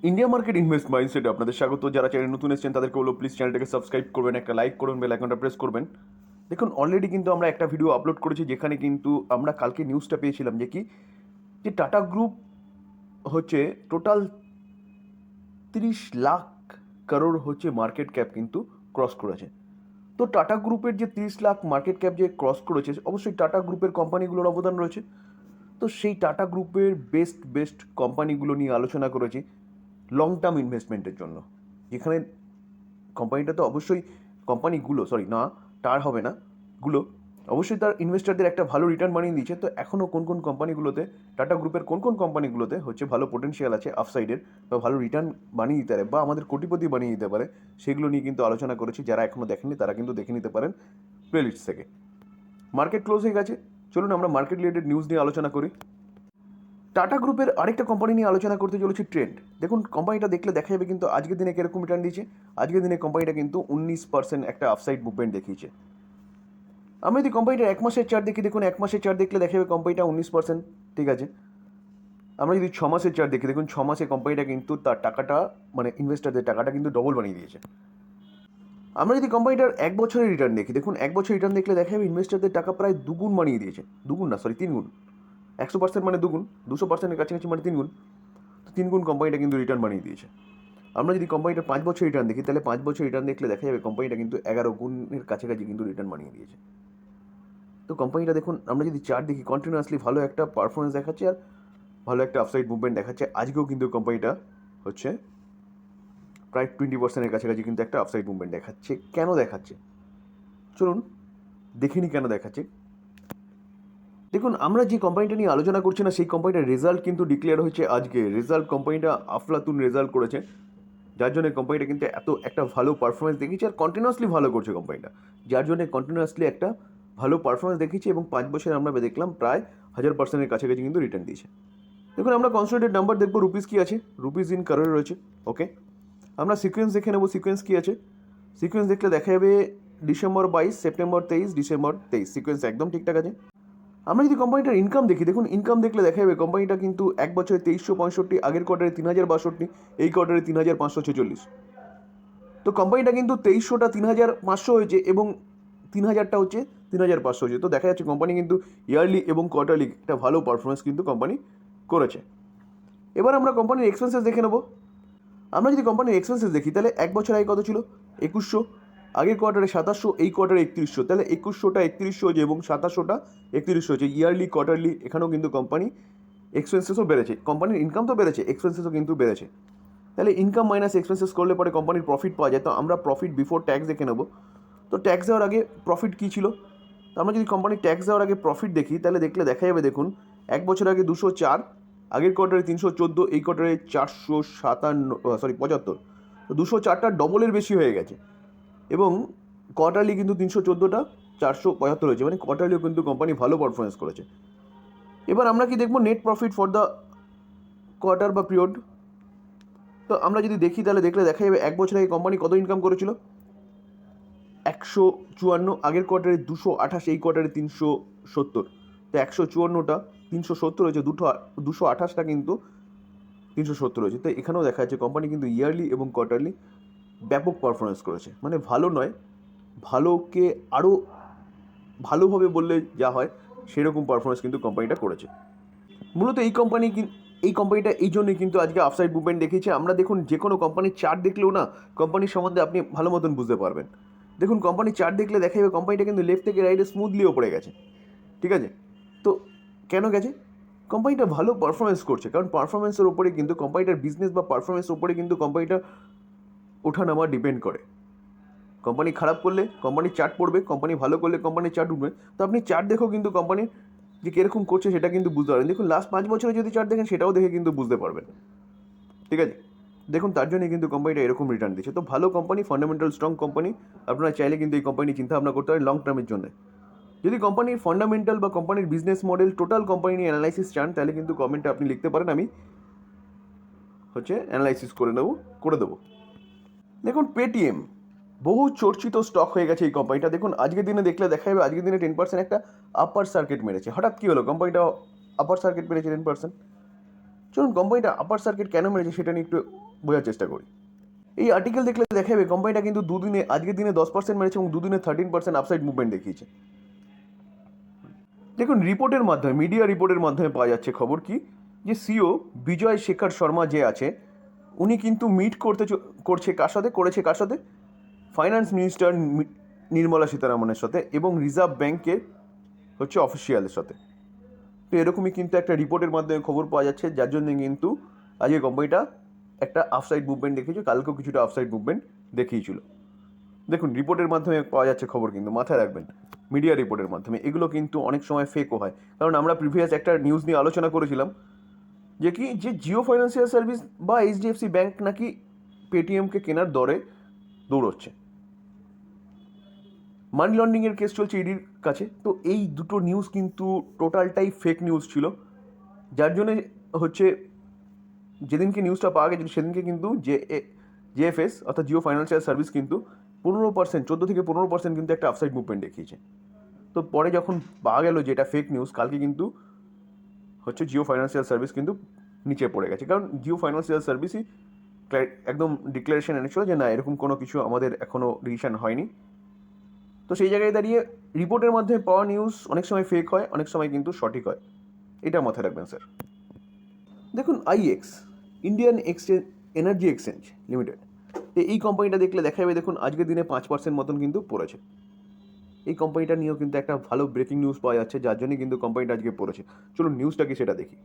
India market invest মাইন্ডসেটে আপনাদের স্বাগত। যারা চ্যানেল নতুন এসেছেন তাদেরকে বলবো প্লিজ চ্যানেলটাকে সাবস্ক্রাইব করবেন, একটা লাইক করবেন, বেল আইকনটা প্রেস করবেন। দেখুন অলরেডি কিন্তু আমরা একটা ভিডিও আপলোড করেছি যেখানে কিন্তু আমরা কালকে নিউজটা পেয়েছিলাম যে টাটা গ্রুপ হচ্ছে টোটাল 30 লাখ কারোর হচ্ছে মার্কেট ক্যাপ কিন্তু ক্রস করেছে। তো টাটা গ্রুপের যে 30 লাখ মার্কেট ক্যাপ যে ক্রস করেছে, অবশ্যই টাটা গ্রুপের কোম্পানিগুলোর অবদান রয়েছে। তো সেই টাটা গ্রুপের বেস্ট কোম্পানিগুলো নিয়ে আলোচনা করেছি লং টার্ম ইনভেস্টমেন্টের জন্য, যেখানে কোম্পানিটা তো অবশ্যই টার হবে না গুলো অবশ্যই তার ইনভেস্টারদের একটা ভালো রিটার্ন বানিয়ে দিয়েছে। তো এখনও কোন কোম্পানিগুলোতে, টাটা গ্রুপের কোন কোম্পানিগুলোতে হচ্ছে ভালো পোটেনশিয়াল আছে আপসাইডের, বা ভালো রিটার্ন বানিয়ে দিতে পারে বা আমাদের কোটিপতি বানিয়ে দিতে পারে, সেগুলো নিয়ে কিন্তু আলোচনা করেছি। যারা এখনও দেখেননি তারা কিন্তু দেখে নিতে পারেন প্লেলিস্ট থেকে। মার্কেট ক্লোজ হয়ে গেছে, চলুন আমরা মার্কেট রিলেটেড নিউজ নিয়ে আলোচনা করি। টাটা গ্রুপের আরেকটা কোম্পানি নিয়ে আলোচনা করতে চলেছি, ট্রেন্ড। দেখুন কোম্পানিটা দেখলে দেখা যাবে কিন্তু আজকের দিনে কীরকম রিটার্ন দিয়েছে। আজকের দিনে কোম্পানিটা কিন্তু 19% একটা আপসাইড মুভমেন্ট দেখিয়েছে। আমি যদি কোম্পানিটার এক মাসের চার্ট দেখি, দেখুন এক মাসের চার্ট দেখলে দেখা যাবে কোম্পানিটা 19%, ঠিক আছে। আমরা যদি 6 মাসের চার্ট দেখি, দেখুন 6 মাসে কোম্পানিটা কিন্তু তার টাকাটা, মানে ইনভেস্টারদের টাকাটা কিন্তু ডবল বানিয়ে দিয়েছে। আমরা যদি কোম্পানিটার এক বছরের রিটার্ন দেখি, দেখুন এক বছর রিটার্ন দেখলে দেখা যাবে ইনভেস্টারদের টাকা প্রায় দুগুণ বানিয়ে দিয়েছে। দুগুণ না, সরি 3 গুণ। 100% মানে দুগুণ, 200%-এর কাছাকাছি মানে 3 গুণ। তো 3 গুণ কোম্পানিটা কিন্তু রিটার্ন বানিয়ে দিয়েছে। আমরা যদি কোম্পানিটার 5 বছর রিটার্ন দেখি, তাহলে 5 বছর রিটার্ন দেখলে দেখা যাবে কোম্পানিটা কিন্তু 11 গুণের কাছাকাছি কিন্তু রিটার্ন বানিয়ে দিয়েছে। তো কোম্পানিটা দেখুন, আমরা যদি চার্ট দেখি, কন্টিনিউয়াসলি ভালো একটা পারফরমেন্স দেখাচ্ছে আর ভালো একটা আপসাইড মুভমেন্ট দেখাচ্ছে। আজকেও কিন্তু কোম্পানিটা হচ্ছে প্রায় 20%-এর কাছাকাছি কিন্তু একটা আপসাইড মুভমেন্ট দেখাচ্ছে। কেন দেখাচ্ছে চলুন দেখিনি কেন দেখাচ্ছে। দেখুন আমরা যে কোম্পানিটা নিয়ে আলোচনা করছি না, সেই কোম্পানিটার রেজাল্ট কিন্তু ডিক্লেয়ার হয়েছে আজকে। রেজাল্ট কোম্পানিটা আফলাতুন রেজাল্ট করেছে, যার জন্য কোম্পানিটা কিন্তু এত একটা ভালো পারফরমেন্স দেখিয়েছে আর কন্টিনিউয়াসলি ভালো করছে কোম্পানিটা, যার জন্য কন্টিনিউয়াসলি একটা ভালো পারফরমেন্স দেখিয়েছে। এবং 5 বছরে আমরা দেখলাম প্রায় 1000%-এর কাছাকাছি কিন্তু রিটার্ন দিয়েছে। দেখুন আমরা কনসোলিডেটেড নাম্বার দেখবো, রুপিস কী আছে, রুপিস ইন কারোর রয়েছে। ওকে, আমরা সিকোয়েন্স দেখে নেবো, সিকোয়েন্স কী আছে। সিকোয়েন্স দেখলে দেখা যাবে ডিসেম্বর 22, সেপ্টেম্বর 23, ডিসেম্বর 23, সিকোয়েন্স একদম ঠিকঠাক আছে। আমরা যদি কোম্পানিটার ইনকাম দেখি, দেখুন ইনকাম দেখলে দেখা যাবে কোম্পানিটা কিন্তু এক বছরে 2365, আগের কোয়ার্টারে 3062, এই কোয়ার্টারে 3546। তো কোম্পানিটা কিন্তু 2300টা 3500 হয়েছে এবং 3000টা হচ্ছে 3500 হয়েছে। তো দেখা যাচ্ছে কোম্পানি কিন্তু ইয়ারলি এবং কোয়ার্টারলি একটা ভালো পারফরমেন্স কিন্তু কোম্পানি করেছে। এবার আমরা কোম্পানির এক্সপেন্সেস দেখে নেবো। আমরা যদি কোম্পানির এক্সপেন্সেস দেখি, তাহলে এক বছর আগে কত ছিল, 2100, আগের কোয়ার্টারে 2700, এই কোয়ার্টারে 3100, তাহলে 2100টা 3100 হয়েছে এবং 2700টা 3100 হয়েছে। ইয়ারলি কোয়ার্টারলি এখানেও কিন্তু কোম্পানি এক্সপেন্সেসও বেড়েছে, কোম্পানির ইনকাম তো বেড়েছে, এক্সপেন্সেসও কিন্তু বেড়েছে। তাহলে ইনকাম মাইনাস এক্সপেন্সেস করলে পরে কোম্পানির প্রফিট পাওয়া যায়। তো আমরা প্রফিট বিফোর ট্যাক্স দেখে নেবো। তো ট্যাক্স দেওয়ার আগে প্রফিট কী ছিল, তো আমরা যদি কোম্পানির ট্যাক্স দেওয়ার আগে প্রফিট দেখি, তাহলে দেখলে দেখা যাবে দেখুন এক বছর আগে 204, আগের কোয়ার্টারে 314, এই কোয়ার্টারে 75। তো 204টা ডবলের বেশি হয়ে গেছে এবং কোয়ার্টারলি কিন্তু 314টা 475 হয়েছে, মানে কোয়ার্টারলিও কিন্তু কোম্পানি ভালো পারফরমেন্স করেছে। এবার আমরা কি দেখবো, net profit for the quarter বা পিরিয়ড। তো আমরা যদি দেখি তাহলে দেখলে দেখা যাবে এক বছর আগে কোম্পানি কত ইনকাম করেছিল, 154, আগের কোয়ার্টারে 228, এই কোয়ার্টারে 370। তো 154টা 370 হয়েছে, 228টা কিন্তু 370 হয়েছে। তো এখানেও দেখা যাচ্ছে কোম্পানি কিন্তু ইয়ারলি এবং কোয়ার্টারলি ব্যাপক পারফরমেন্স করেছে। মানে ভালো নয়, ভালোকে আরও ভালোভাবে বললে যা হয় সেরকম পারফরমেন্স কিন্তু কোম্পানিটা করেছে। মূলত এই কোম্পানিটা এই জন্যই কিন্তু আজকে আপসাইড মুভমেন্ট দেখিয়েছে। আমরা দেখুন যে কোনো কোম্পানির চার্ট দেখলেও না কোম্পানির সম্বন্ধে আপনি ভালো মতন বুঝতে পারবেন। দেখুন কোম্পানির চার্ট দেখলে দেখা যাবে কোম্পানিটা কিন্তু লেফট থেকে রাইটে স্মুথলি ওপরে গেছে, ঠিক আছে। তো কেন গেছে, কোম্পানিটা ভালো পারফরমেন্স করছে, কারণ পারফরমেন্সের ওপরে কিন্তু কোম্পানিটার বিজনেস বা পারফরমেন্সের ওপরে কিন্তু কোম্পানিটা ওঠানামা ডিপেন্ড করে। কোম্পানি খারাপ করলে কোম্পানির চার্ট পড়বে, কোম্পানি ভালো করলে কোম্পানির চার্ট উঠবে। তো আপনি চার্ট দেখেও কিন্তু কোম্পানির যে কীরকম করছে সেটা কিন্তু বুঝতে পারবেন। দেখুন লাস্ট 5 বছরে যদি চার্ট দেখেন সেটাও দেখে কিন্তু বুঝতে পারবেন, ঠিক আছে। দেখুন তার জন্যই কিন্তু কোম্পানিটা এরকম রিটার্ন দিচ্ছে। তো ভালো কোম্পানি, ফান্ডামেন্টাল স্ট্রং কোম্পানি, আপনারা চাইলে কিন্তু এই কোম্পানি চিন্তা ভাবনা করতে পারেন লং টার্মের জন্য। যদি কোম্পানির ফান্ডামেন্টাল বা কোম্পানির বিজনেস মডেল, টোটাল কোম্পানি নিয়ে অ্যানালাইসিস চান, তাহলে কিন্তু কমেন্টে আপনি লিখতে পারেন, আমি হচ্ছে অ্যানালাইসিস করে দেবো। দেখুন পেটিএম বহু চর্চিত স্টক হয়ে গেছে এই কোম্পানিটা। দেখুন আজকের দিনে দেখলে দেখা যাবে আজকের দিনে 10% একটা আপার সার্কিট মেরেছে। হঠাৎ কী হলো, কোম্পানিটা আপার সার্কিট মেরেছে 10%। চলুন কোম্পানিটা আপার সার্কিট কেন মেরেছে সেটা নিয়ে একটু বোঝার চেষ্টা করি। এই আর্টিকেল দেখলে দেখা যাবে কোম্পানিটা কিন্তু দুদিনে, আজকের দিনে 10% মেরেছে এবং দুদিনে 13% আপসাইড মুভমেন্ট দেখিয়েছে। দেখুন রিপোর্টের মাধ্যমে, মিডিয়া রিপোর্টের মাধ্যমে পাওয়া যাচ্ছে খবর কি, যে সিও বিজয় শেখর শর্মা যে আছে উনি কিন্তু মিট করেছে কার সাথে, ফাইন্যান্স মিনিস্টার নির্মলা সীতারামনের সাথে এবং রিজার্ভ ব্যাংকের অফিসিয়ালের সাথে। তো এরকমই কিন্তু একটা রিপোর্টের মাধ্যমে খবর পাওয়া যাচ্ছে, যার জন্য কিন্তু আজকে কোম্পানিটা একটা আপসাইড মুভমেন্ট দেখিয়েছে, কালকেও কিছুটা আপসাইড মুভমেন্ট দেখিয়েছিল। দেখুন রিপোর্টের মাধ্যমে পাওয়া যাচ্ছে খবর, কিন্তু মাথায় রাখবেন মিডিয়া রিপোর্টের মাধ্যমে এগুলো কিন্তু অনেক সময় ফেকও হয়। কারণ আমরা প্রিভিয়াস একটা নিউজ নিয়ে আলোচনা করেছিলাম যে জিও ফাইন্যান্সিয়াল সার্ভিস বা এইচডিএফসি ব্যাংক নাকি পেটিএমকে কেনার দরে দৌড়চ্ছে। মানি লন্ডারিংয়ের কেস চলছে ইডির কাছে। তো এই দুটো নিউজ কিন্তু টোটালটাই ফেক নিউজ ছিল, যার জন্যে যেদিনকে নিউজটা পাওয়া গেছিল সেদিনকে কিন্তু জেএফএস অর্থাৎ জিও ফাইন্যান্সিয়াল সার্ভিস কিন্তু 15%, 14 থেকে 15% কিন্তু একটা আপসাইড মুভমেন্ট দেখিয়েছে। তো পরে যখন পাওয়া গেল যে এটা ফেক নিউজ, কালকে কিন্তু জিও ফাইন্যান্সিয়াল সার্ভিস কিন্তু নিচে পড়ে গেছে। কারণ জিও ফাইন্যান্সিয়াল সার্ভিসই একদম ডিক্লারেশন এনেছিল যে না, এরকম কোনো কিছু আমাদের এখনও ডিসিশন হয়নি। তো সেই জায়গায় দাঁড়িয়ে রিপোর্টের মাধ্যমে পাওয়া নিউজ অনেক সময় ফেক হয়, অনেক সময় কিন্তু সঠিক হয়, এটা মাথায় রাখবেন স্যার। দেখুন IX, Indian energy exchange limited, তো এই কোম্পানিটা দেখলে দেখা যাবে দেখুন আজকের দিনে 5% মতন কিন্তু পড়েছে। এই কোম্পানিটা নিয়েও কিন্তু একটা ভালো ব্রেকিং নিউজ পাওয়া যাচ্ছে, যার জন্যই কিন্তু কোম্পানিটা আজকে পড়েছে। চলুন নিউজটা কি সেটা দেখি।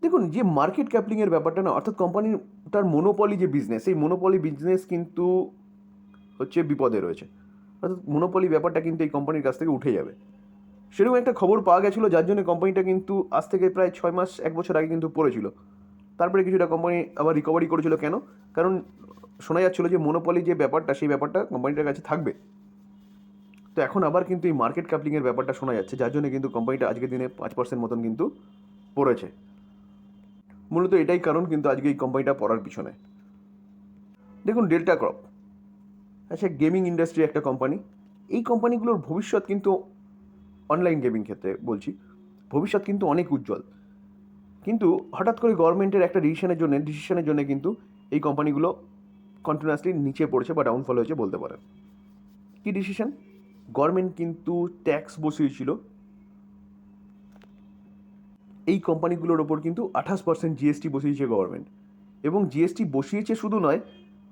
দেখুন যে মার্কেট ক্যাপলিংয়ের ব্যাপারটা না, অর্থাৎ কোম্পানিটার মনোপলি যে বিজনেস, এই মনোপলি বিজনেস কিন্তু বিপদে রয়েছে। অর্থাৎ মনোপলি ব্যাপারটা কিন্তু এই কোম্পানির কাছ থেকে উঠে যাবে, সেরকম একটা খবর পাওয়া গেছিলো, যার জন্য কোম্পানিটা কিন্তু আজ থেকে প্রায় 6 মাস 1 বছর আগে কিন্তু পড়েছিল। তারপরে কিছুটা কোম্পানি আবার রিকভারি করেছিল। কেন? কারণ শোনা যাচ্ছিলো যে মনোপলি যে ব্যাপারটা, সেই ব্যাপারটা কোম্পানিটার কাছে থাকবে। তো এখন আবার কিন্তু এই মার্কেট ক্যাপলিংয়ের ব্যাপারটা শোনা যাচ্ছে, যার জন্য কিন্তু কোম্পানিটা আজকের দিনে 5% মতন কিন্তু পড়েছে। মূলত এটাই কারণ কিন্তু আজকে এই কোম্পানিটা পড়ার পিছনে। দেখুন ডেল্টা ক্রপ, আচ্ছা গেমিং ইন্ডাস্ট্রি একটা কোম্পানি। এই কোম্পানিগুলোর ভবিষ্যৎ কিন্তু, অনলাইন গেমিং ক্ষেত্রে বলছি, ভবিষ্যৎ কিন্তু অনেক উজ্জ্বল। কিন্তু হঠাৎ করে গভর্নমেন্টের একটা ডিসিশনের জন্য কিন্তু এই কোম্পানিগুলো কন্টিনিউয়াসলি নিচে পড়েছে বা ডাউনফল হয়েছে বলতে পারেন। কী ডিসিশন? গভর্নমেন্ট কিন্তু ট্যাক্স বসিয়েছিল এই কোম্পানিগুলোর ওপর, কিন্তু 28% জিএসটি বসিয়েছে গভর্নমেন্ট। এবং জিএসটি বসিয়েছে শুধু নয়,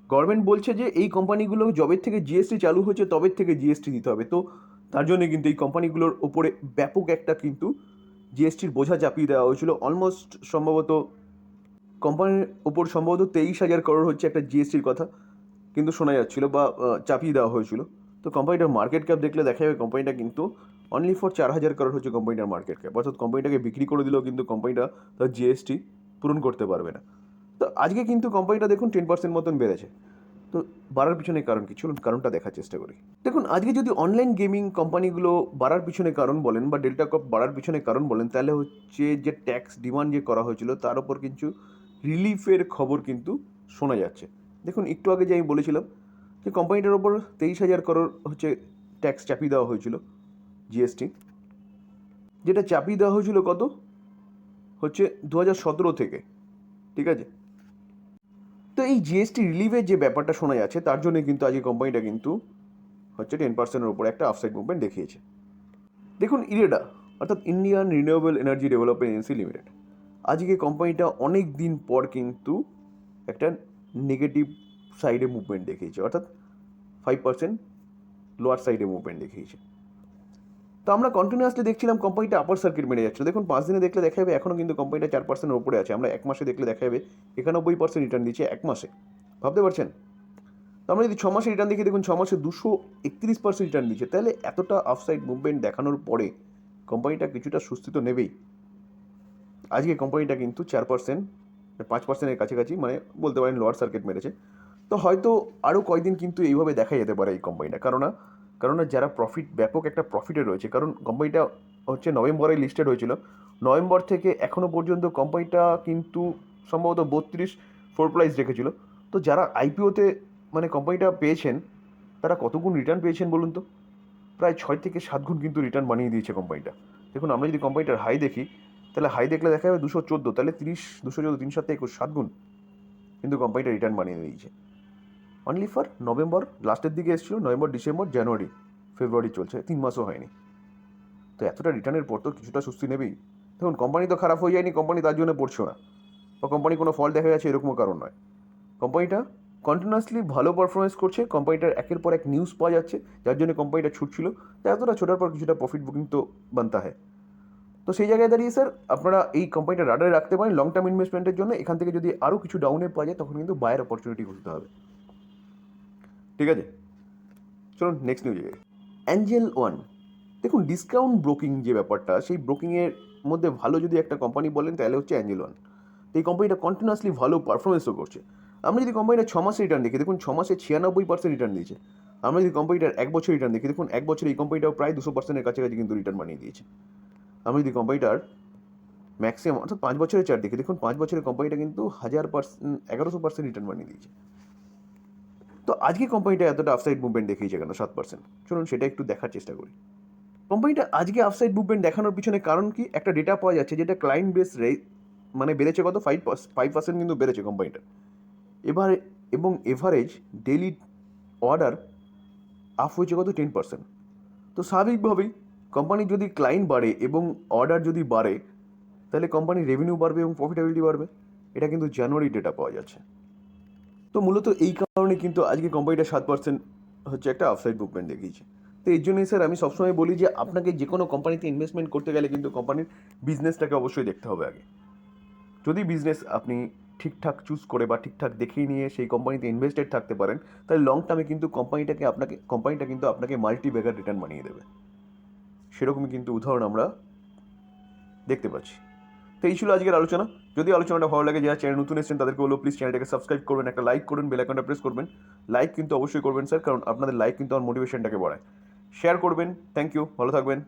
গভর্নমেন্ট বলছে যে এই কোম্পানিগুলো যবের থেকে জিএসটি চালু হয়েছে তবের থেকে জিএসটি দিতে হবে। তো তার জন্য কিন্তু এই কোম্পানিগুলোর ওপরে ব্যাপক একটা কিন্তু জিএসটির বোঝা চাপিয়ে দেওয়া হয়েছিল। অলমোস্ট সম্ভবত কোম্পানির ওপর 23,000 করোড় একটা জিএসটির কথা কিন্তু শোনা যাচ্ছিল বা চাপিয়ে দেওয়া হয়েছিল। তো কোম্পানিটার মার্কেট ক্যাপ দেখলে দেখা যাবে কোম্পানিটা কিন্তু অনলি ফর 4,000 করোড় কোম্পানিটার মার্কেট ক্যাপ। অর্থাৎ কোম্পানিটাকে বিক্রি করে দিলেও কিন্তু কোম্পানিটা তার জিএসটি পূরণ করতে পারবে না। তো আজকে কিন্তু কোম্পানিটা দেখুন 10% মতন বেড়েছে। তো বাড়ার পিছনে কারণ কি, চলুন কারণটা দেখার চেষ্টা করি। দেখুন আজকে যদি অনলাইন গেমিং কোম্পানিগুলো বাড়ার পিছনে কারণ বলেন বা ডেল্টা ক্রপ বাড়ার পিছনে কারণ বলেন, তাহলে যে ট্যাক্স ডিমান্ড যে করা হয়েছিল তার উপর কিছু রিলিফের খবর কিন্তু শোনা যাচ্ছে। দেখুন একটু আগে যে আমি বলেছিলাম যে কোম্পানিটার ওপর 23,000 করোড় ট্যাক্স চাপিয়ে দেওয়া হয়েছিল জিএসটি, যেটা চাপিয়ে দেওয়া হয়েছিল কত 2017 থেকে, ঠিক আছে। তো এই জিএসটি রিলিফের যে ব্যাপারটা শোনা যাচ্ছে, তার জন্য কিন্তু আজকে কোম্পানিটা কিন্তু 10%-এর উপরে একটা আপসাইড মুভমেন্ট দেখিয়েছে। দেখুন ইরেডা, অর্থাৎ Indian renewable energy development agency limited, আজকে কোম্পানিটা অনেক দিন পর কিন্তু একটা নেগেটিভ সাইডে মুভমেন্ট দেখিয়েছে, অর্থাৎ 5% লোয়ার সাইডে মুভমেন্ট দেখিয়েছে। তো আমরা কন্টিনিউয়াসলি দেখছিলাম কোম্পানিটা আপার সার্কিট মেরে যাচ্ছিল। দেখুন 5 দিনে দেখলে দেখা যাবে এখনও কিন্তু কোম্পানিটা 4%-এর উপরে আছে। আমরা 1 মাসে দেখলে দেখা যাবে 91% রিটার্ন দিচ্ছে 1 মাসে, ভাবতে পারছেন? তো আমরা যদি 6 মাসে রিটার্ন দেখি, দেখুন 6 মাসে 231% রিটার্ন দিচ্ছে। তাহলে এতটা আফসাইড মুভমেন্ট দেখানোর পরে কোম্পানিটা কিছুটা সুস্থিত নেবেই। আজকে কোম্পানিটা কিন্তু 4%, 5%-এর কাছাকাছি, মানে বলতে পারেন লোয়ার সার্কিট মেরেছে। তো হয়তো আরও কয়েকদিন কিন্তু এইভাবে দেখা যেতে পারে এই কোম্পানিটা। কারণ যারা ব্যাপক একটা প্রফিটে রয়েছে, কারণ কোম্পানিটা নভেম্বরে লিস্টেড হয়েছিল। নভেম্বর থেকে এখনও পর্যন্ত কোম্পানিটা কিন্তু সম্ভবত 32 ফ্লোর প্রাইস রেখেছিল। তো যারা আইপিওতে মানে কোম্পানিটা পেয়েছেন, তারা কত গুণ রিটার্ন পেয়েছেন বলুন তো? প্রায় 6 থেকে 7 গুণ কিন্তু রিটার্ন বানিয়ে দিয়েছে কোম্পানিটা। দেখুন আমরা যদি কোম্পানিটার হাই দেখি, তাহলে হাই দেখলে দেখা যাবে 214, তাহলে 30, 214, 3 7 21, 7 গুণ কিন্তু কোম্পানিটা রিটার্ন বানিয়ে দিয়েছে। অনলি ফর নভেম্বর লাস্টের দিকে এসেছিলো, নভেম্বর, ডিসেম্বর, জানুয়ারি, ফেব্রুয়ারি চলছে, 3 মাসও হয়নি। তো এতটা রিটার্নের পর তো কিছুটা সুস্থি নেবেই। দেখুন কোম্পানি তো খারাপ হয়ে যায়নি, কোম্পানি তার জন্য পড়ছেও না, বা কোম্পানি কোনো ফল দেখা যাচ্ছে এরকমও কারণ নয়। কোম্পানিটা কন্টিনিউয়াসলি ভালো পারফরমেন্স করছে, কোম্পানিটার একের পর এক নিউজ পাওয়া যাচ্ছে, যার জন্য কোম্পানিটা ছুটছিল। তো এতটা ছোটার পর কিছুটা প্রফিট বুকিং তো বানতা হয়। তো সেই জায়গায় দাঁড়িয়ে স্যার আপনারা এই কোম্পানিটা রাডারে রাখতে পারেন লং টার্ম ইনভেস্টমেন্টের জন্য। এখান থেকে যদি আরও কিছু ডাউনে পাওয়া যায় তখন কিন্তু বায়ার অপরচুনিটি খুঁজতে হবে। ঠিক আছে, চলুন নেক্সট নিউজে। অ্যাঞ্জেল ওয়ান, দেখুন ডিসকাউন্ট ব্রোকিং যে ব্যাপারটা, সেই ব্রোকিংয়ের মধ্যে ভালো যদি একটা কোম্পানি বলেন তাহলে হচ্ছে অ্যাঞ্জেল ওয়ান। তো এই কোম্পানিটা কন্টিনিউয়াসলি ভালো পারফরমেন্সও করছে। আমরা যদি কোম্পানিটা 6 মাসে রিটার্ন দেখি, দেখুন 6 মাসে 96% রিটার্ন দিয়েছে। আমরা যদি কোম্পানিটার 1 বছর রিটার্ন দেখি, দেখুন 1 বছরে এই কোম্পানিটাও প্রায় 200%-এর কাছাকাছি কিন্তু রিটার্ন বানিয়ে দিয়েছে। আমরা যদি কোম্পানিটার ম্যাক্সিমাম অর্থাৎ 5 বছরের চার্ট দেখি, দেখুন 5 বছরের কোম্পানিটা কিন্তু 1100% রিটার্ন বানিয়ে দিয়েছে। তো আজকে কোম্পানিটা এতটা আপসাইড মুভমেন্ট দেখিয়েছে কেন 7%? চলুন সেটা একটু দেখার চেষ্টা করি। কোম্পানিটা আজকে আপসাইড মুভমেন্ট দেখানোর পিছনে কারণ কি? একটা ডেটা পাওয়া যাচ্ছে যেটা ক্লায়েন্ট বেস মানে বেড়েছে কত? 5% কিন্তু বেড়েছে কোম্পানিটার। এবার এবং এভারেজ ডেইলি অর্ডার আপ হয়েছে কত? 10%। তো স্বাভাবিকভাবেই কোম্পানির যদি ক্লায়েন্ট বাড়ে এবং অর্ডার যদি বাড়ে তাহলে কোম্পানির রেভিনিউ বাড়বে এবং প্রফিটেবিলিটি বাড়বে। এটা কিন্তু জানুয়ারি ডেটা পাওয়া যাচ্ছে। তো মূলত এই কারণে কিন্তু আজকে কোম্পানিটা 7% হচ্ছে একটা আপসাইড মুভমেন্ট দেখিয়েছে। তো এর জন্যই স্যার আমি সবসময় বলি যে আপনাকে যে কোনো কোম্পানিতে ইনভেস্টমেন্ট করতে গেলে কিন্তু কোম্পানির বিজনেসটাকে অবশ্যই দেখতে হবে আগে। যদি বিজনেস আপনি ঠিকঠাক চুজ করে বা ঠিকঠাক দেখিয়ে নিয়ে সেই কোম্পানিতে ইনভেস্টেড থাকতে পারেন তাহলে লং টার্মে কিন্তু কোম্পানিটা কিন্তু আপনাকে মাল্টি ব্যাগার রিটার্ন বানিয়ে দেবে। সেরকমই কিন্তু উদাহরণ আমরা দেখতে পাচ্ছি। তো এই ছিল আজকের আলোচনা। যদি আলোচনাটা ভালো লাগে, যারা চ্যানেল নতুন এসেছেন তাদেরকে বলবো প্লিজ চ্যানেলটাকে সাবস্ক্রাইব করবেন, একটা লাইক করবেন, বেল আইকনটা প্রেস করবেন। লাইক কিন্তু অবশ্যই করবেন স্যার, কারণ আপনাদের লাইক কিন্তু আমার মোটিভেশনটাকে বাড়ায়। শেয়ার করবেন। থ্যাংক ইউ, ভালো থাকবেন।